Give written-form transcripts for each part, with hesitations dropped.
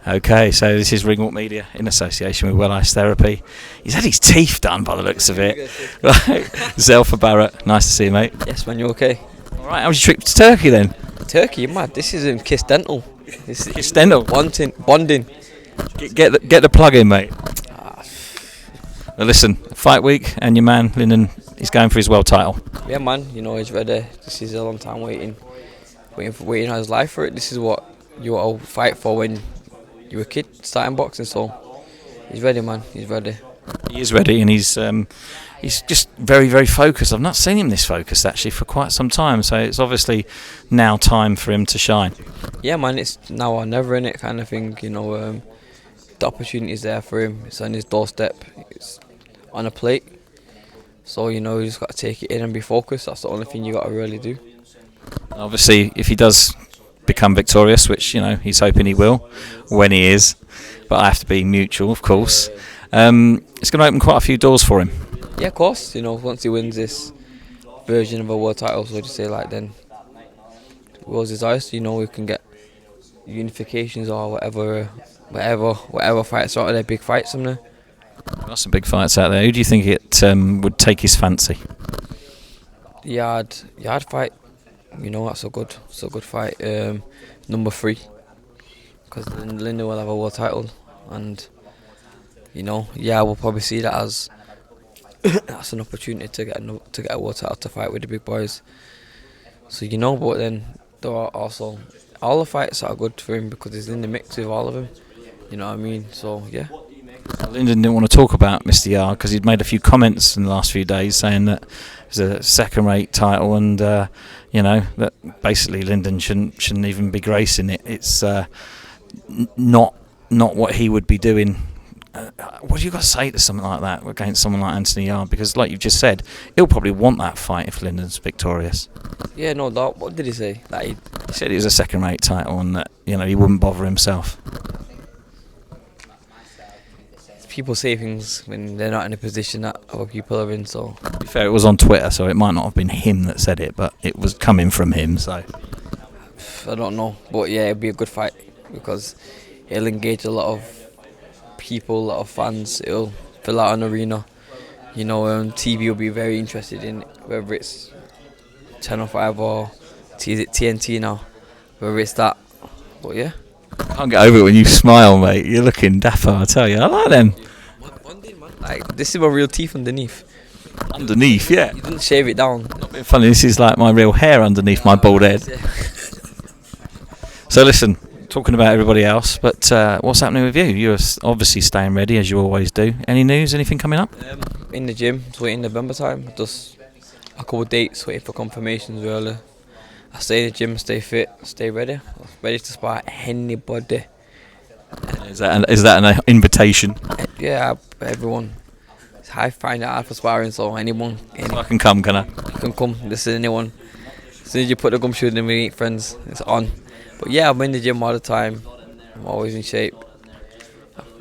Okay, so this is Ringwalk Media in association with Well Ice Therapy. He's had his teeth done by the looks of it. Right. Zelfa Barrett, nice to see you, mate. Yes, man, you okay? Alright, how was your trip to Turkey then? Turkey, you're mad. This is in Kiss Dental. This is Kiss Dental? Bonding. Get the plug in, mate. Well, listen, fight week, and your man, Lyndon, he's going for his world title. Yeah, man, he's ready. This is a long time waiting on his life for it. This is what you all fight for when you were a kid, starting boxing, so he's ready, man. He's ready. He is ready, and he's just very, very focused. I've not seen him this focused, actually, for quite some time, so it's obviously now time for him to shine. Yeah, man, it's now or never, innit, kind of thing, the opportunity's there for him. It's on his doorstep. It's on a plate. So, you just got to take it in and be focused. That's the only thing you got to really do. Obviously, if he does become victorious, which he's hoping he will when he is, but I have to be mutual, of course. It's going to open quite a few doors for him. Yeah, of course. Once he wins this version of a world title, so to say, then rolls his eyes. We can get unifications or whatever fights out there, big fights from there. Got some big fights out there. Who do you think it would take his fancy? Yard fight. That's a good fight. Number 3, because Lyndon will have a world title, and we'll probably see that as that's an opportunity to get a world title to fight with the big boys. So but then there are also all the fights that are good for him because he's in the mix with all of them. You know what I mean? So yeah. Lyndon didn't want to talk about Mr. Yard because he'd made a few comments in the last few days saying that it was a second-rate title, and that basically Lyndon shouldn't even be gracing it. It's not what he would be doing. What do you got to say to something like that against someone like Anthony Yard? Because, like you've just said, he'll probably want that fight if Lyndon's victorious. Yeah, no doubt. What did he say? He said it was a second-rate title, and that he wouldn't bother himself. People say things when they're not in a position that other people are in, so... To be fair, it was on Twitter, so it might not have been him that said it, but it was coming from him, so... I don't know, but yeah, it'll be a good fight, because it'll engage a lot of people, a lot of fans, it'll fill out an arena. TV will be very interested in it, whether it's Channel 5 or TNT now, whether it's that, but yeah. I can't get over it when you smile, mate. You're looking dapper, I tell you. I like them. Bonding, man. This is my real teeth underneath. Underneath, yeah. You didn't shave it down. Not being funny, this is like my real hair underneath my bald head. Yeah. So listen, talking about everybody else, but what's happening with you? You're obviously staying ready, as you always do. Any news, anything coming up? In the gym, just waiting November time. Just a couple of dates, waiting for confirmations really. I stay in the gym, stay fit, stay ready to spar anybody. Is that an invitation? Yeah, everyone. I find it hard for sparring, so anyone. So I can come, can I? You can come, this is anyone. As soon as you put the gumshoe in, we meet friends, it's on. But yeah, I'm in the gym all the time. I'm always in shape.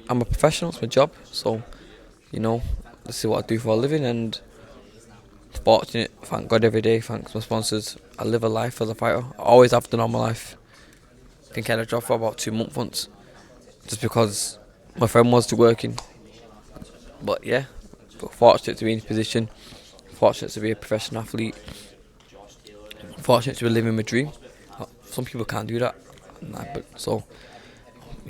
I'm a professional, it's my job, so, this is what I do for a living, and fortunate, thank God every day, thanks my sponsors. I live a life as a fighter. I always have done all my life. I think I had a job for about 2 months once, just because my friend was to working. But yeah, fortunate to be in this position, fortunate to be a professional athlete, fortunate to be living my dream. Some people can't do that, so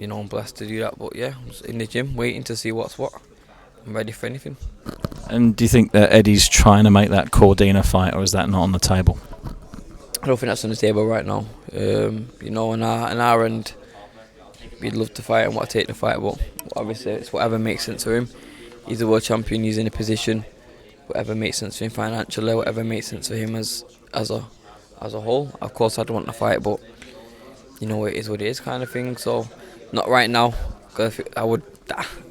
I'm blessed to do that. But yeah, I'm just in the gym waiting to see what's what. I'm ready for anything. And do you think that Eddie's trying to make that Cordina fight, or is that not on the table? I don't think that's on the table right now. On our end, we'd love to fight and want to take the fight, but obviously it's whatever makes sense for him. He's a world champion, he's in a position, whatever makes sense for him financially, whatever makes sense for him as a whole. Of course I'd want to fight, but it is what it is kind of thing, so not right now, because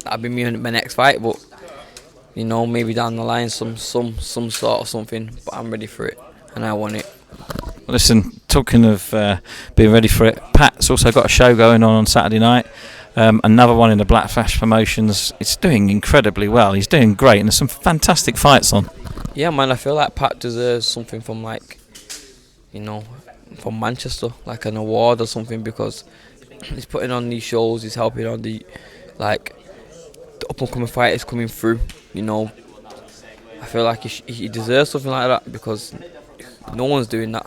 that'd be me in my next fight, but maybe down the line some sort of something, but I'm ready for it and I want it. Well, listen, talking of being ready for it, Pat's also got a show going on Saturday night, another one in the Black Flash Promotions. It's doing incredibly well, he's doing great, and there's some fantastic fights on. Yeah man, I feel like Pat deserves something from from Manchester, like an award or something, because he's putting on these shows. He's helping on the up and coming fighters coming through. You know, I feel like he deserves something like that because no one's doing that.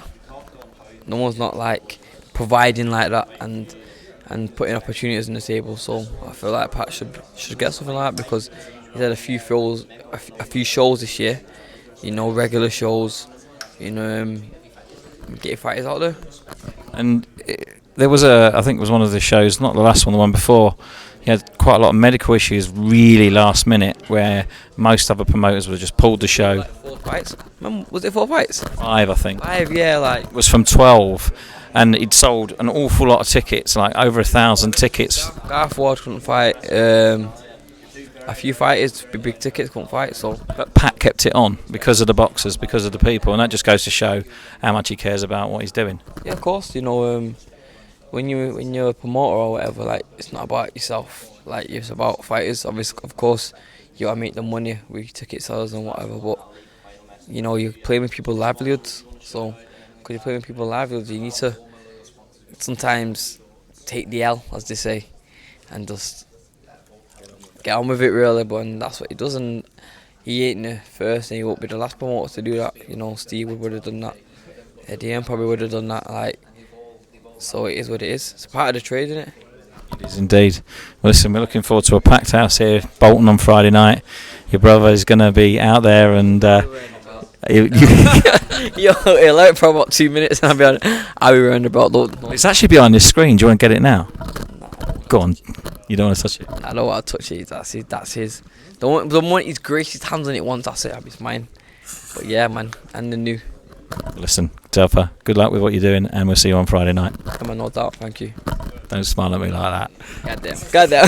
No one's not like providing like that and putting opportunities on the table. So I feel like Pat should get something like that because he's had a few shows this year. You know, regular shows. You know, get fighters out there. And there was I think it was one of the shows, not the last one, the one before. He had quite a lot of medical issues really last minute, where most other promoters would have just pulled the show. Like 4 fights? Was it 4 fights? 5, I think. 5, yeah, like. It was from 12, and he'd sold an awful lot of tickets, like over 1,000 tickets. Garth Ward couldn't fight. A few fighters, big tickets, couldn't fight. So, but Pat kept it on because of the boxers, because of the people, and that just goes to show how much he cares about what he's doing. Yeah, of course. You know, when you're a promoter or whatever, like it's not about yourself. Like it's about fighters. Obviously, of course, you gotta make the money with ticket sellers and whatever. But you know, you're playing with people's livelihoods. So, because you're playing with people's livelihoods, you need to sometimes take the L, as they say, and just get on with it really. But that's what he does, and he ain't the first and he won't be the last promoter to do that. You know, Steve would have done that, Eddie M probably would have done that. Like, so it is what it is. It's a part of the trade, isn't it? It is indeed. Well, listen, we're looking forward to a packed house here, Bolton, on Friday night. Your brother is going to be out there, and he'll out for about 2 minutes, and I'll be round about. It's actually behind this screen. Do you want to get it now? Go on. You don't want to touch it. I don't want to touch it. That's his. The moment he's graced his hands on it once, that's it. It's mine. But yeah, man, and the new. Listen, Zelfa, good luck with what you're doing, and we'll see you on Friday night. Come on, no doubt. Thank you. Don't smile at me like that. Goddamn.